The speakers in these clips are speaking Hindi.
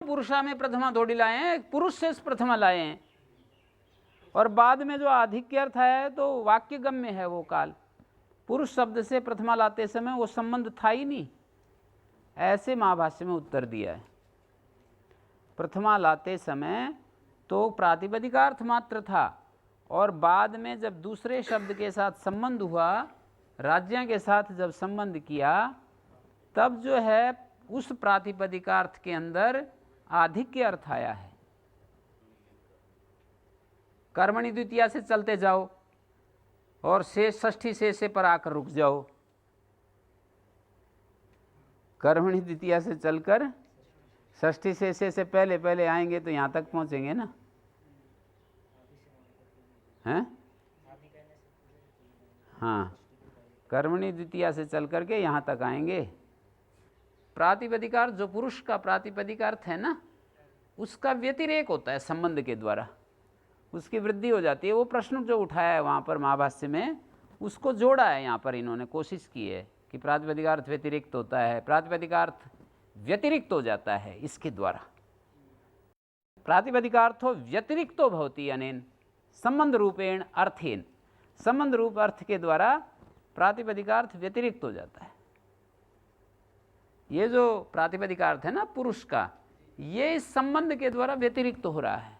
पुरुषा में प्रथमा थोड़ी लाए हैं, पुरुष से प्रथमा लाए हैं। और बाद में जो आधिक्य अर्थ है तो वाक्य गम्य है वो काल। पुरुष शब्द से प्रथमा लाते समय वो संबंध था ही नहीं, ऐसे महाभाष्य में उत्तर दिया है। प्रथमा लाते समय तो प्रातिपदिकार्थ मात्र था, और बाद में जब दूसरे शब्द के साथ संबंध हुआ, राज्य के साथ जब संबंध किया, तब जो है उस प्रातिपदिकार्थ के अंदर आधिक्य अर्थ आया है। कर्मणि द्वितीया से चलते जाओ और शेष षष्ठी से पर आकर रुक जाओ। कर्मणि द्वितीया से चलकर षष्ठी से पहले पहले आएंगे तो यहाँ तक पहुँचेंगे ना, हैं? हाँ, कर्मणि द्वितीया से चल करके यहाँ तक आएंगे। प्रातिपदिकार्थ जो पुरुष का प्रातिपदिकार्थ है ना, उसका व्यतिरेक होता है संबंध के द्वारा, उसकी वृद्धि हो जाती है। वो प्रश्न जो उठाया है वहाँ पर महाभाष्य में, उसको जोड़ा है यहाँ पर इन्होंने, कोशिश की है कि प्रातिपदिकार्थ व्यतिरिक्त होता है, प्रातिपदिकार्थ व्यतिरिक्त हो जाता है इसके द्वारा। प्रातिपदिकार्थो व्यतिरिक्तो भवति अनेन संबंध रूपेण अर्थेन, संबंध रूप अर्थ के द्वारा प्रातिपदिकार्थ व्यतिरिक्त हो जाता है। ये जो प्रातिपदिकार्थ है ना पुरुष का, ये इस संबंध के द्वारा व्यतिरिक्त हो रहा है,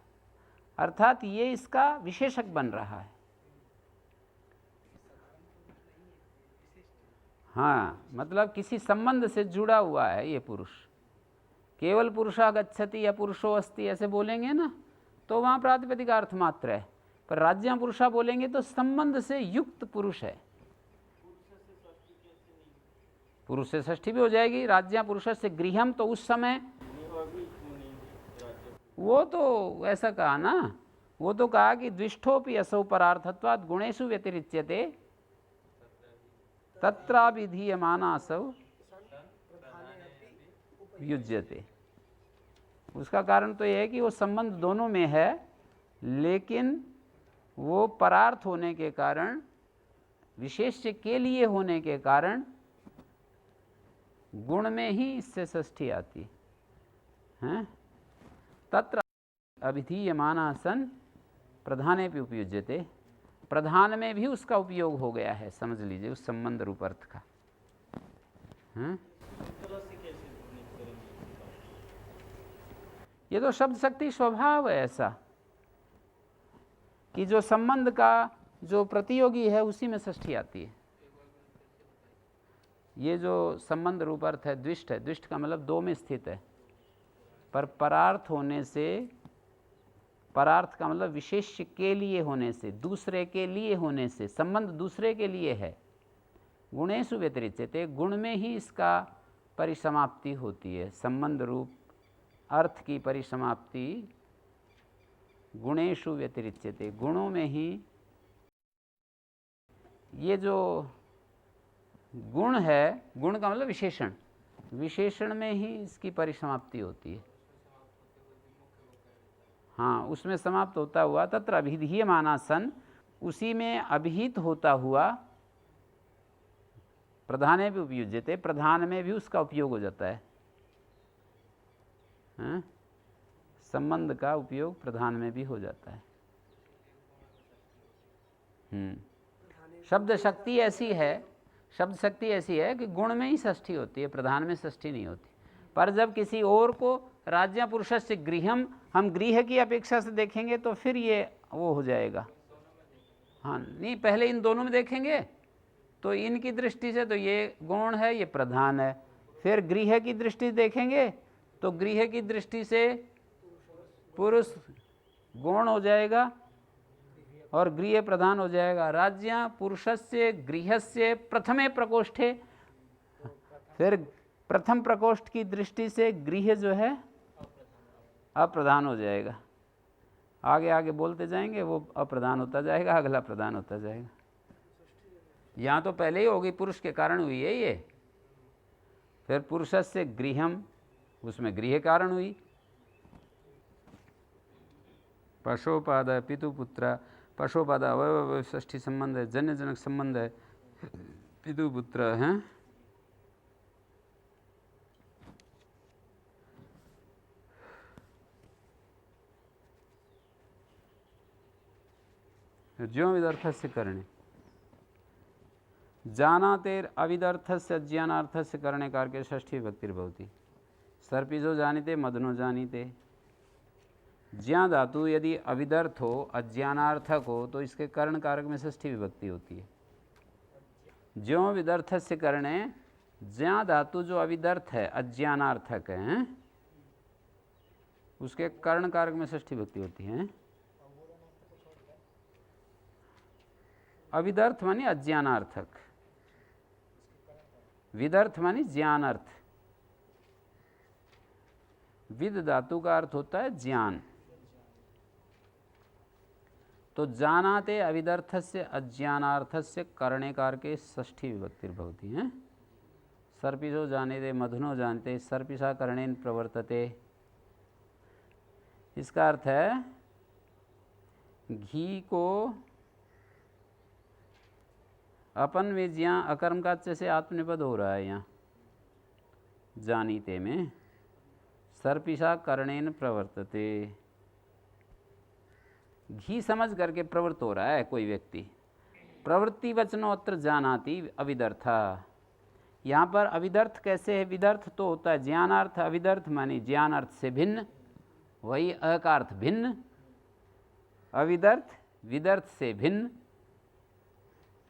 अर्थात ये इसका विशेषक बन रहा है। हाँ, मतलब किसी संबंध से जुड़ा हुआ है ये पुरुष। केवल पुरुषा गच्छति या पुरुषो अस्ति ऐसे बोलेंगे ना, तो वहाँ प्रातिपदिकार्थ मात्र है, पर राज्य पुरुषा बोलेंगे तो संबंध से युक्त पुरुष है। पुरुष से षष्ठी भी हो जाएगी। राज्य पुरुष से गृहम, तो उस समय वो तो ऐसा कहा ना, वो तो कहा कि द्विष्ठोपि असौ परार्थत्वात् गुणेषु व्यतिरिच्यते तत्राभिधीयमानासौ युज्यते। उसका कारण तो यह है कि वो संबंध दोनों में है, लेकिन वो परार्थ होने के कारण, विशेष्य के लिए होने के कारण गुण में ही इससे षष्ठी आती है। तत्र अभिधीयमाना सन प्रधाने भी उपयुज्यते, प्रधान में भी उसका उपयोग हो गया है, समझ लीजिए उस संबंध रूप अर्थ का। ये तो शब्द शक्ति स्वभाव है ऐसा कि जो संबंध का जो प्रतियोगी है उसी में षष्ठी आती है। ये जो संबंध रूप अर्थ है द्विष्ट है, द्विष्ट का मतलब दो में स्थित है, पर परार्थ होने से, परार्थ का मतलब विशेष्य के लिए होने से, दूसरे के लिए होने से, संबंध दूसरे के लिए है। गुणेषु व्यतिरिच्यते, गुण में ही इसका परिसमाप्ति होती है। संबंध रूप अर्थ की परिसमाप्ति गुणेषु व्यतिरिच्यते, गुणों में ही। ये जो गुण है, गुण का मतलब विशेषण, विशेषण में ही इसकी परिसमाप्ति होती है। हाँ, उसमें समाप्त होता हुआ तत्र अभिधीयमाना सन, उसी में अभिहित होता हुआ, प्रधाने भी उपयुज्यते, प्रधान में भी उसका उपयोग हो जाता है। संबंध का उपयोग प्रधान में भी हो जाता है। शब्द शक्ति ऐसी है, शब्द शक्ति ऐसी है कि गुण में ही षष्ठी होती है, प्रधान में षष्ठी नहीं होती। पर जब किसी और को राज्य पुरुष से गृहम, हम गृह की अपेक्षा से देखेंगे तो फिर ये वो हो जाएगा। हाँ, नहीं, पहले इन दोनों में देखेंगे तो इनकी दृष्टि से तो ये गौण है, ये प्रधान है। फिर गृह की दृष्टि देखेंगे तो गृह की दृष्टि से पुरुष गौण हो जाएगा और गृह प्रधान हो जाएगा। राज्य पुरुषस्य गृहस्य प्रथमे प्रकोष्ठे, फिर प्रथम प्रकोष्ठ की दृष्टि से गृह जो है अप्रधान हो जाएगा। आगे आगे बोलते जाएंगे वो अप्रधान होता जाएगा, अगला प्रधान होता जाएगा। यहाँ तो पहले ही होगी, पुरुष के कारण हुई है ये। फिर पुरुषस्य गृहम, उसमें गृह कारण हुई। पशोपाद पितुपुत्र, पशोपाद अवयव षष्ठी संबंध है, जन्य जनक संबंध है, पितुपुत्र हैं। ज्यों विदर्थस्य करणे जानातेर अविदर्थस्य अज्ञानार्थस्य करणे कारके षष्ठी विभक्तिर्भवति। सर्पिजो जानीते मदनो जानीते। ज्ञान धातु यदि अविदर्थ हो, अज्ञानार्थक हो, तो इसके कर्ण कारक में षष्ठी विभक्ति होती है। ज्यों विदर्थस्य करणे, ज्ञान धातु जो अविदर्थ है, अज्ञानार्थक है, उसके कर्ण कारक में षष्ठी विभक्ति होती है। अविदर्थ मानी अज्ञानार्थक, विदर्थ मानी ज्ञानार्थ। विद धातु का अर्थ होता है ज्ञान। तो जानाते अविदर्थस्य अज्ञानार्थस्य करणे कारके षष्ठी विभक्तिर्भवति है। सर्पिजो जानेते मधुनो जानते सर्पिषा करणेन प्रवर्तते। इसका अर्थ है घी को अपन में ज्ञान अकर्म का से आत्मनिपद हो रहा है। यहाँ जानीते में सर्पिषा करणेन प्रवर्तते, घी समझ करके प्रवृत्त हो रहा है कोई व्यक्ति। प्रवृत्ति वचनोत्र जानाति अविदर्था। यहाँ पर अविदर्थ कैसे है? विदर्थ तो होता है ज्ञानार्थ, अविदर्थ मानी ज्ञानार्थ से भिन्न, वही अ का अर्थ भिन्न। अविदर्थ विदर्थ से भिन्न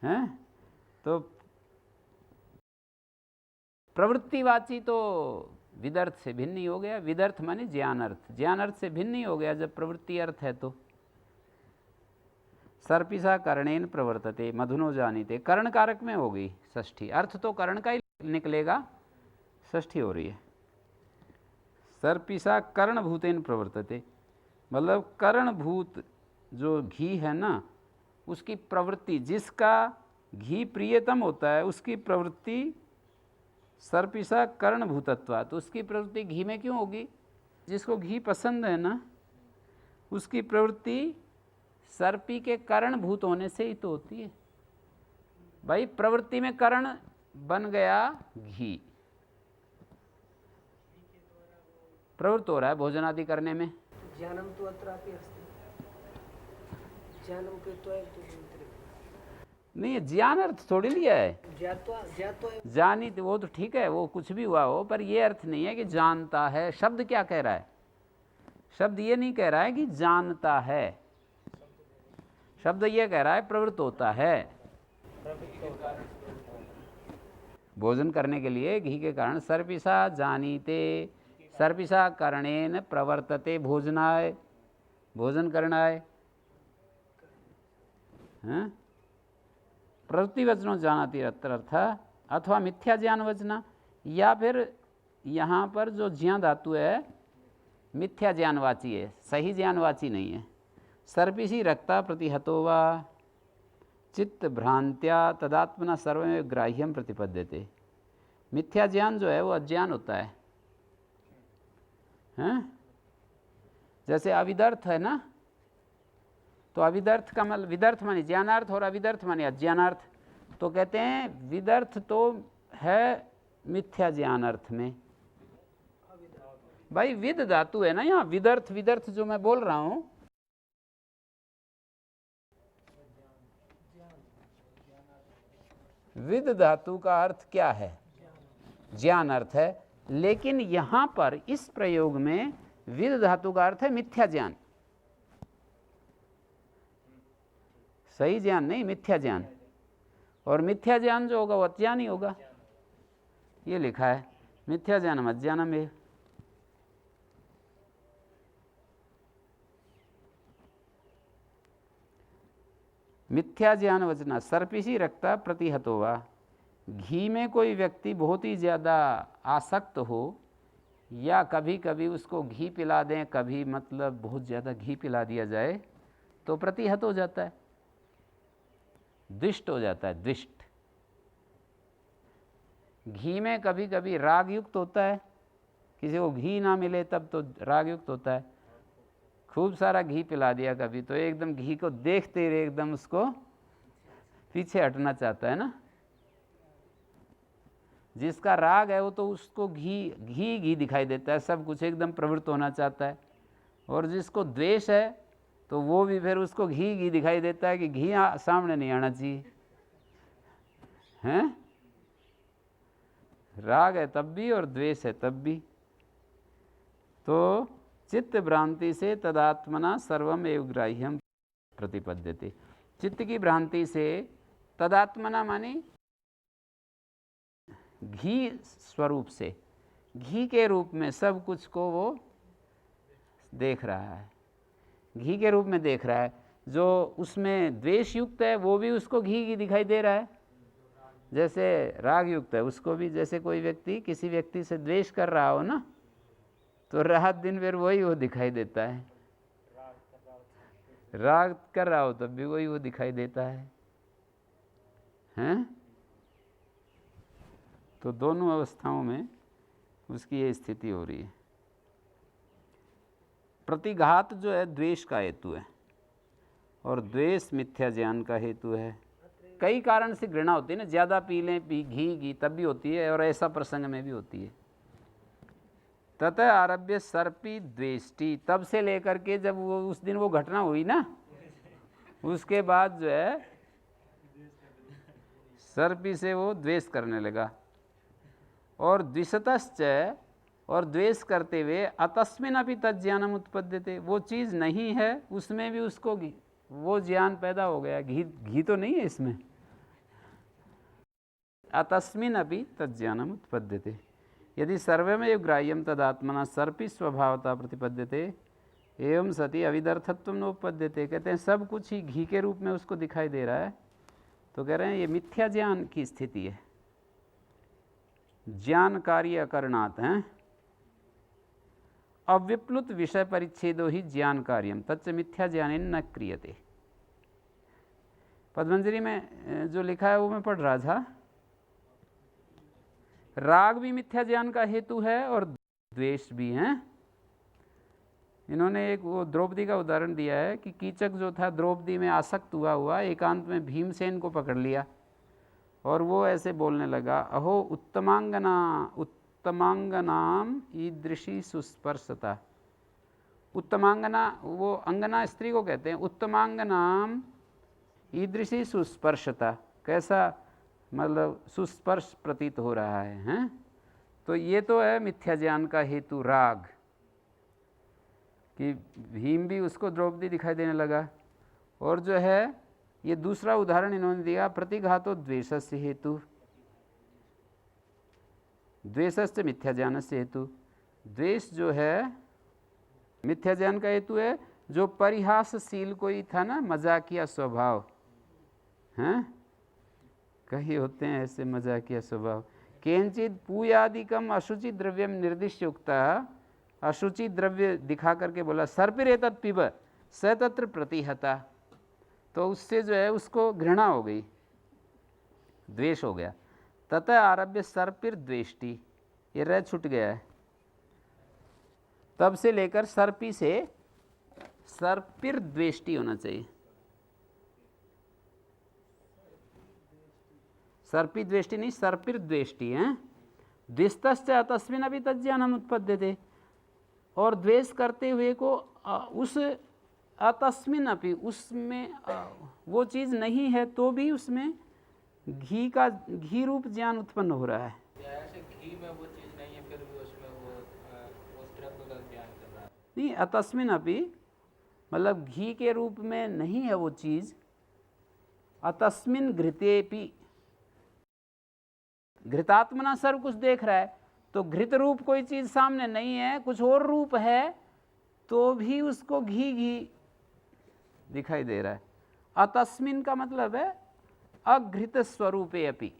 है। तो प्रवृत्तिवाची तो विदर्थ से भिन्न ही हो गया। विदर्थ माने ज्ञानार्थ, ज्ञानार्थ से भिन्न ही हो गया जब प्रवृत्ति अर्थ है। तो सर्पिषा कर्णेन प्रवर्तते मधुनो जानीते, कर्ण कारक में हो गई षष्ठी। अर्थ तो कर्ण का ही निकलेगा, षष्ठी हो रही है। सर्पिषा कर्णभूतेन प्रवर्तते, मतलब कर्णभूत जो घी है ना, उसकी प्रवृत्ति, जिसका घी प्रियतम होता है उसकी प्रवृत्ति सर्पिषा कर्णभूतत्वा। तो उसकी प्रवृत्ति घी में क्यों होगी? जिसको घी पसंद है ना, उसकी प्रवृत्ति सर्पी के कर्णभूत होने से ही तो होती है। भाई प्रवृत्ति में कर्ण बन गया घी, प्रवृत्त हो रहा है भोजन आदि करने में। ज्ञानम तो अत्रापि अस्ति, ज्ञानम के तो नहीं, ज्ञान अर्थ थोड़ी लिया है। जानी वो तो ठीक है, वो कुछ भी हुआ हो, पर ये अर्थ नहीं है कि जानता है। शब्द क्या कह रहा है? शब्द ये नहीं कह रहा है कि जानता है, शब्द ये कह रहा है प्रवृत्त होता है। भोजन करने के लिए घी के कारण सर्पिषा जानीते, सर्पिषा करणेन प्रवर्तते, भोजनाय, भोजन करनाय। प्रवृत्ति वचनों जानाति अर्थ अथवा मिथ्या ज्ञान वचना, या फिर यहाँ पर जो ज्ञान धातु है मिथ्या ज्ञानवाची है, सही ज्ञानवाची नहीं है। सर्पिषि रक्ता प्रतिहतो वा चित्त भ्रांत्या तदात्मना सर्वमेव ग्राह्यम प्रतिपद्यते। मिथ्या ज्ञान जो है वो अज्ञान होता है, हैं? जैसे अविदर्थ है ना, तो अविदर्थ का मतलब, विदर्थ माने ज्ञानार्थ और अविदर्थ माने अज्ञानार्थ। तो कहते हैं विदर्थ तो है मिथ्या ज्ञान अर्थ में। भाई विद धातु है ना यहाँ, विदर्थ विदर्थ जो मैं बोल रहा हूं, विद धातु का अर्थ क्या है? ज्ञान अर्थ है। लेकिन यहां पर इस प्रयोग में विद धातु का अर्थ है मिथ्या ज्ञान, सही ज्ञान नहीं, मिथ्या ज्ञान। और मिथ्या ज्ञान जो होगा वो अज्ञान ही होगा। ये लिखा है मिथ्या ज्ञानम अज्ञानम है। मिथ्या ज्ञान वचना सर्पिषि रक्ता प्रतिहतो वा। घी में कोई व्यक्ति बहुत ही ज़्यादा आसक्त हो, या कभी कभी उसको घी पिला दें, कभी मतलब बहुत ज़्यादा घी पिला दिया जाए तो प्रतिहत हो जाता है, द्विष्ट हो जाता है। द्विष्ट घी में कभी कभी राग युक्त होता है, किसी को घी ना मिले तब तो राग युक्त होता है। खूब सारा घी पिला दिया कभी, तो एकदम घी को देखते ही एकदम उसको पीछे हटना चाहता है ना। जिसका राग है वो तो उसको घी घी घी दिखाई देता है, सब कुछ एकदम प्रवृत्त होना चाहता है। और जिसको द्वेष है तो वो भी फिर उसको घी घी दिखाई देता है कि घी सामने नहीं आना चाहिए, हैं? राग है तब भी और द्वेष है तब भी। तो चित्त भ्रांति से तदात्मना सर्वम एव ग्राह्यम प्रतिपद्यते। चित्त की भ्रांति से तदात्मना माने घी स्वरूप से, घी के रूप में सब कुछ को वो देख रहा है, घी के रूप में देख रहा है। जो उसमें द्वेष युक्त है वो भी उसको घी घी दिखाई दे रहा है, जैसे राग युक्त है उसको भी। जैसे कोई व्यक्ति किसी व्यक्ति से द्वेष कर रहा हो ना, तो रात दिन फिर वही वो दिखाई देता है, राग कर रहा हो तब भी वही वो दिखाई देता है, हैं? तो दोनों अवस्थाओं में उसकी ये स्थिति हो रही है। प्रतिघात जो है द्वेष का हेतु है और द्वेष मिथ्या ज्ञान का हेतु है। कई कारण से घृणा होती है ना, ज़्यादा पी लें घी घी तब भी होती है, और ऐसा प्रसंग में भी होती है। ततः आरभ्य सर्पी द्वेष्टि, तब से लेकर के जब वो उस दिन वो घटना हुई ना, उसके बाद जो है सर्पी से वो द्वेष करने लगा। और द्विषतश्च, और द्वेष करते हुए अतस्मिन अपि तज्ज्ञानम उत्पद्यते, वो चीज़ नहीं है उसमें भी उसको वो ज्ञान पैदा हो गया। घी घी तो नहीं है इसमें। अतस्मिन अपि तज्ज्ञानम उत्पद्यते यदि सर्वमेव ग्राह्यम तदात्मना सर्पी स्वभावता प्रतिपद्यते एवं सति अविदर्थत्व नोपद्यते। कहते हैं सब कुछ ही घी के रूप में उसको दिखाई दे रहा है, तो कह रहे हैं ये मिथ्या ज्ञान की स्थिति है। ज्ञान कार्य अकरणात् हैं, अविप्लुत विषय परिच्छेदो ही ज्ञान कार्यम तच्च मिथ्या ज्ञानेन न क्रियते। पद्मंजरी में जो लिखा है वो मैं पढ़ रहा था। राग भी मिथ्या ज्ञान का हेतु है और द्वेष भी है। इन्होंने एक वो द्रौपदी का उदाहरण दिया है कि कीचक जो था द्रौपदी में आसक्त हुआ एकांत में भीमसेन को पकड़ लिया और वो ऐसे बोलने लगा, अहो उत्तमांगनाम ईदृशी सुस्पर्शता। उत्तमांगना वो अंगना स्त्री को कहते हैं। उत्तमांगनाम ईदृशी सुस्पर्शता, कैसा मतलब सुस्पर्श प्रतीत हो रहा है, हैं? तो ये तो है मिथ्या ज्ञान का हेतु राग, कि भीम भी उसको द्रौपदी दिखाई देने लगा। और जो है ये दूसरा उदाहरण इन्होंने दिया, प्रतिघातो द्वेषस्य हेतु, द्वेषस्य मिथ्या ज्ञानस्य हेतु। द्वेष जो है मिथ्या ज्ञान का हेतु है। जो परिहासशील कोई था ना, मजाकिया स्वभाव, हैं? कहीं होते हैं ऐसे मजाकिया स्वभाव। केंचित पूयादिकम अशुचि द्रव्यम निर्दिश्य उक्ता, अशुचि द्रव्य दिखा करके बोला सर्पिरेतत् पिब स तत्र प्रतिहता, तो उससे जो है उसको घृणा हो गई, द्वेष हो गया। ततः आरभ्य सर्पिर द्वेष्टि, ये रह छूट गया है। तब से लेकर सर्पी से सर्पिर द्वेष्टि होना चाहिए। सर्पी द्वेष्टि नहीं, सर्पिर द्वेष्टि है। द्विस्तश्च तस्मिन् अपि तज्ज्ञानम उत्पद्यते, और द्वेष करते हुए को उस अतस्मिन् अपि, उसमें वो चीज़ नहीं है तो भी उसमें घी रूप ज्ञान उत्पन्न हो रहा है। ऐसे घी में वो चीज़ नहीं है फिर भी उसमें वो उस द्रव्य का ज्ञान कर रहा है। नहीं, अतस्मिन् अपि मतलब घी के रूप में नहीं है वो चीज़। अतस्मिन् घृतेपि, घृतात्मना सर्व कुछ देख रहा है, तो घृत रूप कोई चीज़ सामने नहीं है, कुछ और रूप है, तो भी उसको घी घी दिखाई दे रहा है। अतस्मिन् का मतलब है अघृत स्वरूपे अपि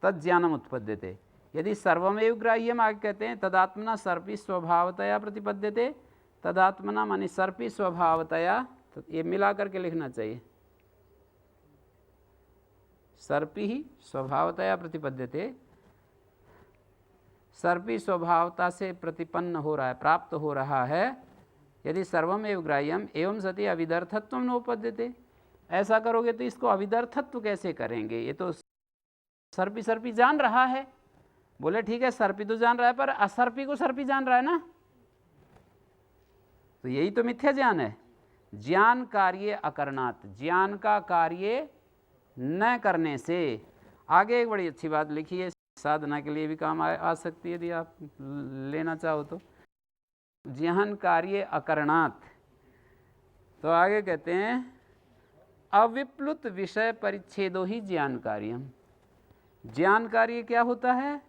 तज्ज्ञानम उत्पद्यते। यदि सर्वमेव ग्राह्यम, आगे कहते हैं तदात्मना सर्पी स्वभावतया प्रतिपद्यते। तदात्मना माने सर्पी स्वभावतया, तो ये मिला करके लिखना चाहिए। सर्पी ही स्वभावतया प्रतिपद्यते, सर्पी स्वभावता से प्रतिपन्न हो रहा है, प्राप्त हो रहा है। यदि सर्वमेव ग्राह्यम एवं सति अविदर्थत्व नोपद्यते, ऐसा करोगे तो इसको अविदर्थत्व कैसे करेंगे? ये तो सर्पी सर्पी जान रहा है। बोले ठीक है सर्पी तो जान रहा है, पर असर्पी को सर्पी जान रहा है ना, तो यही तो मिथ्या ज्ञान है। ज्ञान कार्य अकरणात्, ज्ञान का कार्य न करने से। आगे एक बड़ी अच्छी बात लिखी है, साधना के लिए भी काम आ सकती है यदि आप लेना चाहो तो। ज्ञान कार्य अकरणात्, तो आगे कहते हैं अविप्लुत विषय परिच्छेदो ही ज्ञान कार्यम। ज्ञान कार्य क्या होता है?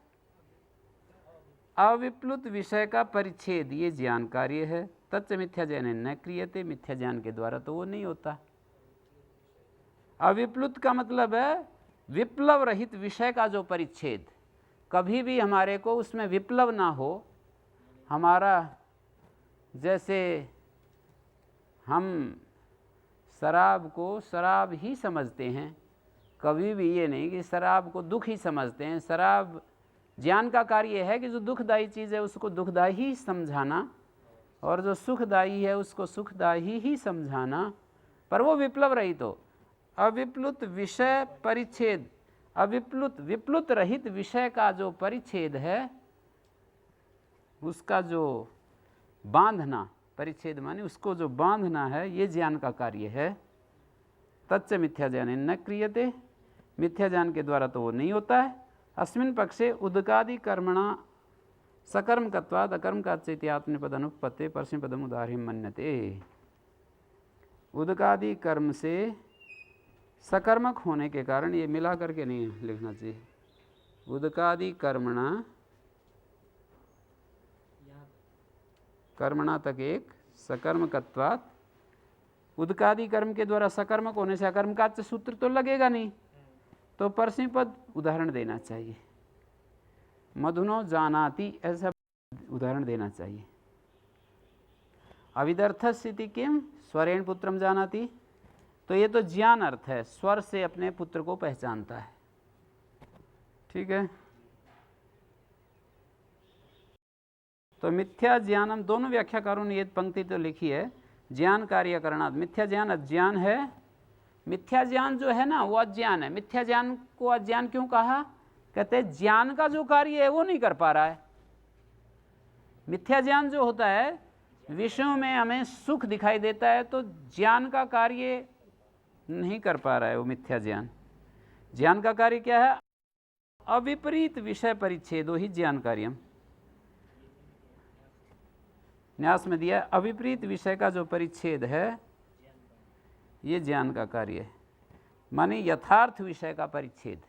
अविप्लुत विषय का परिच्छेद, ये ज्ञान कार्य है। तच्च मिथ्या ज्ञान न क्रियते, मिथ्या ज्ञान के द्वारा तो वो नहीं होता। अविप्लुत का मतलब है विप्लव रहित विषय का जो परिच्छेद, कभी भी हमारे को उसमें विप्लव ना हो। हमारा जैसे हम शराब को शराब ही समझते हैं, कभी भी ये नहीं कि शराब को दुख ही समझते हैं। शराब ज्ञान का कार्य है कि जो दुखदायी चीज़ है उसको दुखदायी ही समझाना, और जो सुखदायी है उसको सुखदायी ही समझाना, पर वो विप्लव रहित हो। अविप्लुत विषय परिच्छेद, अविप्लुत विप्लुत रहित विषय का जो परिच्छेद है, उसका जो बांधना, परिच्छेद माने उसको जो बांधना है, ये ज्ञान का कार्य है। तच्च मिथ्या ज्ञान न क्रियते, मिथ्या ज्ञान के द्वारा तो वो नहीं होता है। अस्मिन् पक्षे उदकादि कर्मणा सकर्मकत्वात् अकर्मकाच्च आत्मनेपद अनुपत्ते परस्मैपदम उदाहरणं मन्यते। उदकादि कर्म से सकर्मक होने के कारण, ये मिला करके नहीं लिखना चाहिए, उदकादि कर्मणा, कर्मणा तक एक, सकर्मकत्वात्, उदकादि कर्म के द्वारा सकर्मक होने से अकर्मकाच्च सूत्र तो लगेगा नहीं, तो परस्मैपद उदाहरण देना चाहिए। मधुनो जानाति ऐसा उदाहरण देना चाहिए। अविदर्थ स्थिति किम स्वरेण पुत्रम जानाति, तो ये तो ज्ञान अर्थ है, स्वर से अपने पुत्र को पहचानता है। ठीक है, तो मिथ्या ज्ञानम, दोनों व्याख्याकारों ने ये पंक्ति तो लिखी है, ज्ञान कार्य करणात्। मिथ्या ज्ञान अज्ञान है। मिथ्या ज्ञान जो है ना वो अज्ञान है। मिथ्या ज्ञान को अज्ञान क्यों कहा? कहते हैं ज्ञान का जो कार्य है वो नहीं कर पा रहा है। मिथ्या ज्ञान जो होता है, विषयों में हमें सुख दिखाई देता है तो ज्ञान का कार्य नहीं कर पा रहा है वो मिथ्या ज्ञान। ज्ञान का कार्य क्या है? अविपरीत विषय परिच्छेदो ही ज्ञान कार्यम। न्यास में दिया अविपरीत विषय का जो परिच्छेद है ये ज्ञान का कार्य है, माने यथार्थ विषय का परिच्छेद।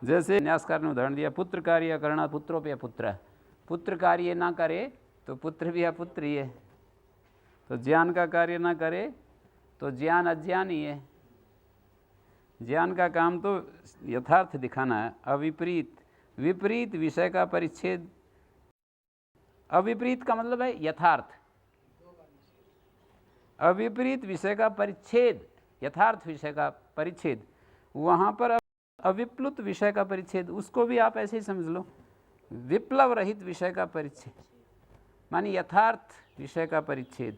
जैसे न्यासकार ने उदाहरण दिया, पुत्र कार्य करना पुत्रोपि अपुत्र, पुत्र कार्य ना करे तो पुत्र भी अपुत्र ही है। तो ज्ञान का कार्य ना करे तो ज्ञान अज्ञान ही है। ज्ञान का काम तो यथार्थ दिखाना है। अविपरीत, विपरीत विषय का परिच्छेद, अविपरीत का मतलब है यथार्थ, अविपरीत विषय का परिच्छेद, यथार्थ विषय का परिच्छेद। वहाँ पर अविप्लुत विषय का परिच्छेद, उसको भी आप ऐसे ही समझ लो, विप्लव रहित विषय का परिच्छेद, मानी यथार्थ विषय का परिच्छेद,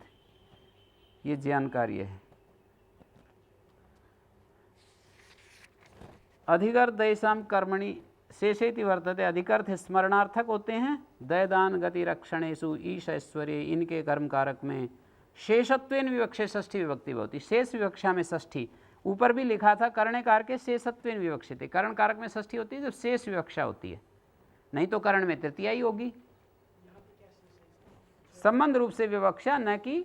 ये ज्ञान कार्य है। अधिकर्थ दयसाम कर्मणि शेषेति वर्तते, अधिकर्थ स्मरणार्थक होते हैं। दयदान गति रक्षणेषु ईश ऐश्वर्य, इनके कर्म कारक में शेषत्वेन विवक्षे षष्ठी विभक्ति होती। शेष विवक्षा में षष्ठी, ऊपर भी लिखा था कर्ण कारक के शेषत्वेन विवक्षिते, कर्ण कारक में षष्ठी होती है जब शेष विवक्षा होती है, नहीं तो कर्ण में तृतीया ही होगी। संबंध रूप से विवक्षा, न कि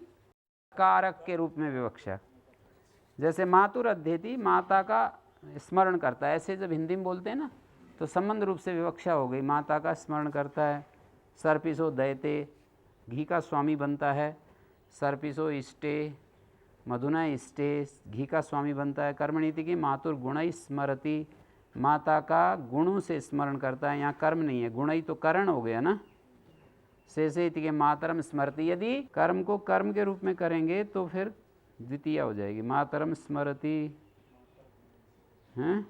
कारक के रूप में विवक्षा। जैसे मातुर अध्येति, माता का स्मरण करता है, ऐसे जब हिंदी में बोलते हैं ना तो संबंध रूप से विवक्षा हो गई, माता का स्मरण करता है। सर्पिसो दयते, घी का स्वामी बनता है। सर्पिसो इष्टे, मधुना इष्टे, घी का स्वामी बनता है। कर्मणीति की मातुर गुण स्मरति, माता का गुणों से स्मरण करता है। यहाँ कर्म नहीं है, गुण ही तो करण हो गया ना। शेषेति के मातरम स्मरति, यदि कर्म को कर्म के रूप में करेंगे तो फिर द्वितीय हो जाएगी, मातरम स्मरति हैं।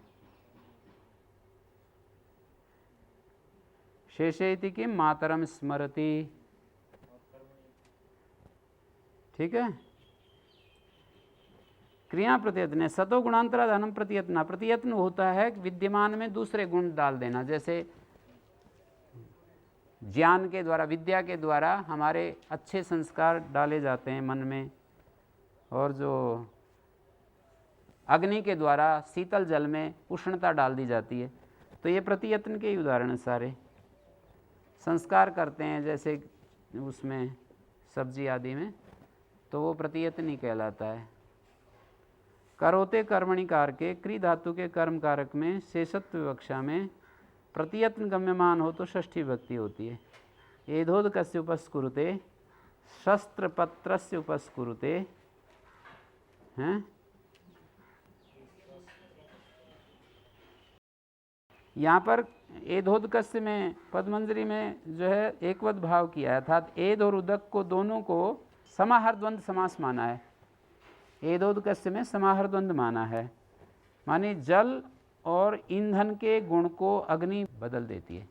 शेषेति की मातरम स्मरति, ठीक है। क्रिया प्रतियत्न, सतो गुणांतराधानम प्रतियत्न। प्रतियत्न होता है विद्यमान में दूसरे गुण डाल देना, जैसे ज्ञान के द्वारा, विद्या के द्वारा हमारे अच्छे संस्कार डाले जाते हैं मन में, और जो अग्नि के द्वारा शीतल जल में उष्णता डाल दी जाती है। तो ये प्रतियत्न के ही उदाहरण हैं सारे। संस्कार करते हैं जैसे उसमें सब्जी आदि में, तो वो प्रतियत्न ही कहलाता है। करोते कर्मणि कारके, क्री धातु के कर्म कारक में शेषत्व विवक्षा में प्रतियत्न गम्यमान हो तो षष्ठी विभक्ति होती है। एधोदकस्य उपस्कुरुते, शस्त्रपत्रस्य उपस्कुरुते हैं। यहाँ पर एधोदकस्य में पदमंजरी में जो है एकवद भाव किया है, अर्थात एध और उदक को दोनों को समाहार द्वंद्व समास माना है। एधोदकस्य में समाहार द्वंद्व माना है, माने जल और ईंधन के गुण को अग्नि बदल देती है।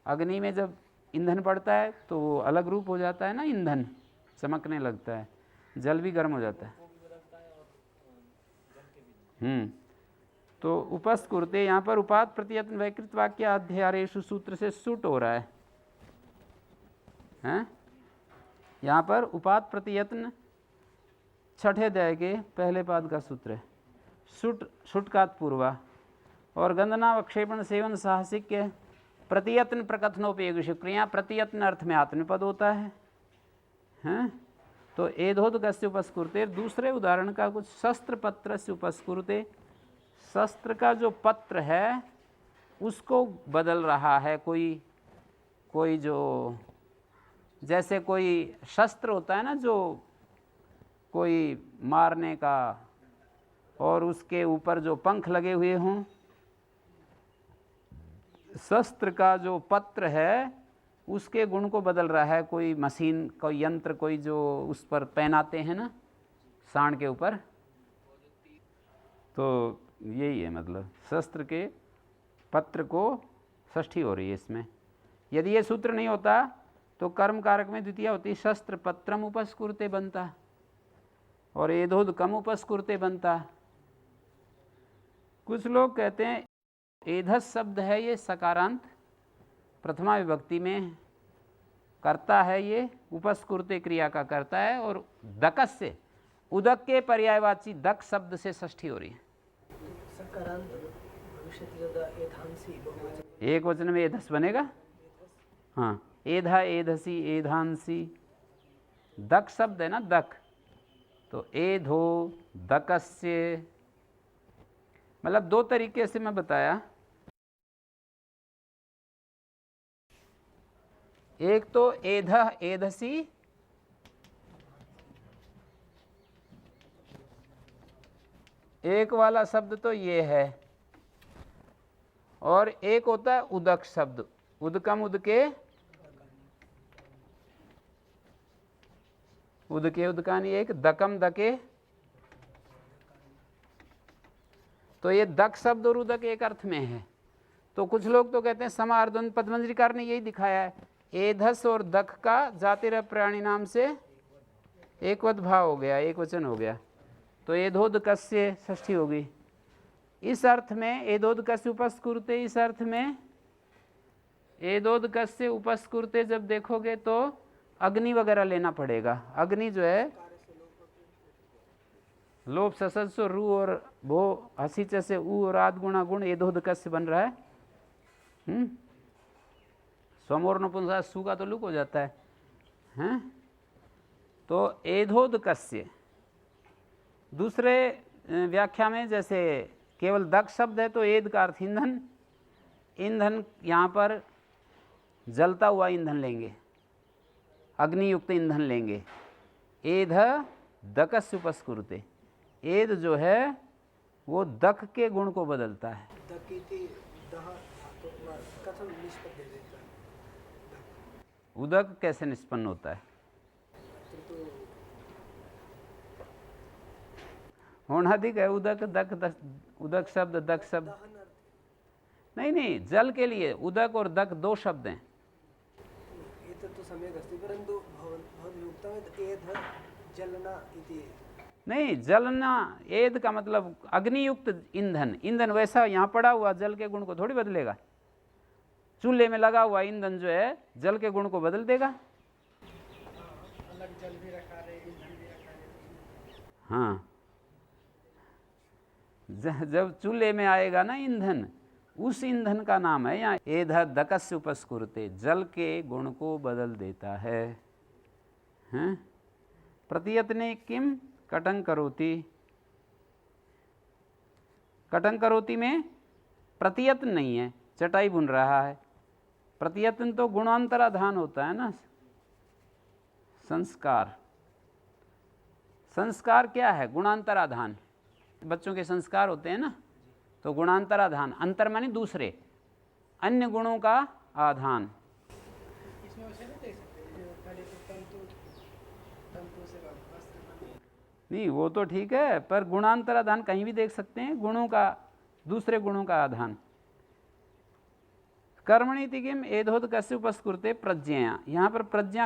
अग्नि में जब ईंधन पड़ता है तो वो अलग रूप हो जाता है ना, ईंधन चमकने लगता है, जल भी गर्म हो जाता है। तो उपस्कुरुते, यहाँ पर उपात प्रतियत्न वैकृत वाक्य अध्यारेषु सूत्र से सूट हो रहा है, हैं? यहाँ पर उपात प्रतियत्न छठे अध्याय के पहले पाद का सूत्र है, शुटकात पूर्वा। और गंधनावक्षेपण सेवन साहसिक के प्रतियत्न प्रकथनोपयोगी क्रिया, प्रतियत्न अर्थ में आत्मपद होता है, हैं? तो एधोदकस्य उपस्कुरुते। दूसरे उदाहरण का कुछ शस्त्र पत्र से उपस्कुरुते, शस्त्र का जो पत्र है उसको बदल रहा है कोई जो, जैसे कोई शस्त्र होता है ना जो कोई मारने का, और उसके ऊपर जो पंख लगे हुए हों, शस्त्र का जो पत्र है उसके गुण को बदल रहा है कोई मशीन, कोई यंत्र, कोई जो उस पर पहनाते हैं ना सांड के ऊपर। तो यही है मतलब, शस्त्र के पत्र को षष्ठी हो रही है इसमें। यदि ये सूत्र नहीं होता तो कर्म कारक में द्वितीय होती, शस्त्र पत्रम उपस्कुरुते बनता और एधोदकम उपस्कुरुते बनता। कुछ लोग कहते हैं एधस शब्द है ये सकारांत, प्रथमा विभक्ति में करता है, ये उपस्कुरुते क्रिया का करता है, और दकस से उदक के पर्यायवाची दक शब्द से षष्ठी हो रही है। सकारांत भविष्यति तदा एधांसी बहुवचन, एक वचन में एधस बनेगा। हाँ, एधा, एधसी, एधांसी, दक शब्द है ना, दक, तो एधो दकस्य, मतलब दो तरीके से मैं बताया। एक तो एध, एधसी, एक वाला शब्द तो ये है, और एक होता है उदक शब्द, उदकम उदके, उदके उदकानी, एक दकम दके। तो ये दक शब्द और उदक एक अर्थ में है। तो कुछ लोग तो कहते हैं समार्धन, पद्मंजरीकार ने यही दिखाया है, एधस और दक का जातिर प्राणी नाम से एकवद भाव हो गया, एक वचन हो गया, तो एधोदकस्य षष्ठी होगी। इस अर्थ में एधोदकस्य उपस्कुरुते, इस अर्थ में एधोदकस्य उपस्कुरुते जब देखोगे तो अग्नि वगैरह लेना पड़ेगा। अग्नि जो है लोभ ससत्सो रू और भो हसीच से ऊ और आद गुणा गुण एधोदकस्य बन रहा है। स्वमोर नपुंसक सु का तो लुक हो जाता है, हैं? तो एधोदकस्य। दूसरे व्याख्या में जैसे केवल दक शब्द है तो एध का अर्थ ईंधन, ईंधन यहाँ पर जलता हुआ ईंधन लेंगे, अग्नियुक्त ईंधन लेंगे। एध दकस्य उपस्कुरुते, एध जो है वो दक के गुण को बदलता है। दकीति दह धातु कथम निष्पत्ति देता है? उदक कैसे निष्पन्न होता है? होना अधिक है, उदक दक, उदक शब्द दक शब्द नहीं, जल के लिए उदक और दक दो शब्द हैं। एतत् तो सम्यक् अस्ति, परन्तु भवद्भिः उक्तम् एध जलना इति। नहीं, जलना, एद का मतलब अग्नियुक्त ईंधन। ईंधन वैसा यहाँ पड़ा हुआ जल के गुण को थोड़ी बदलेगा। चूल्हे में लगा हुआ ईंधन जो है जल के गुण को बदल देगा। अलग जल भी रखा रहे, ईंधन भी रखा रहे। हाँ, जब चूल्हे में आएगा ना ईंधन, उस ईंधन का नाम है यहाँ एध दकस्य उपस्कुरते, जल के गुण को बदल देता है। हैं? प्रतियत्ने किम कटं करोति। कटं करोति में प्रतियत्न नहीं है, चटाई बुन रहा है। प्रतियत्न तो गुणांतराधान होता है ना। संस्कार, संस्कार क्या है? गुणांतराधान। बच्चों के संस्कार होते हैं ना, तो गुणांतराधान, अंतर माने दूसरे, अन्य गुणों का आधान। इसमें वैसे नहीं देख सकते, जो पहले तो तंतु से वस्त्र बने। नहीं, वो तो ठीक है, पर गुणांतराधान कहीं भी देख सकते हैं, गुणों का, दूसरे गुणों का आधान। कर्मणि किम एधोत कस्य उपस्कुरते प्रज्ञया, यहाँ पर प्रज्ञा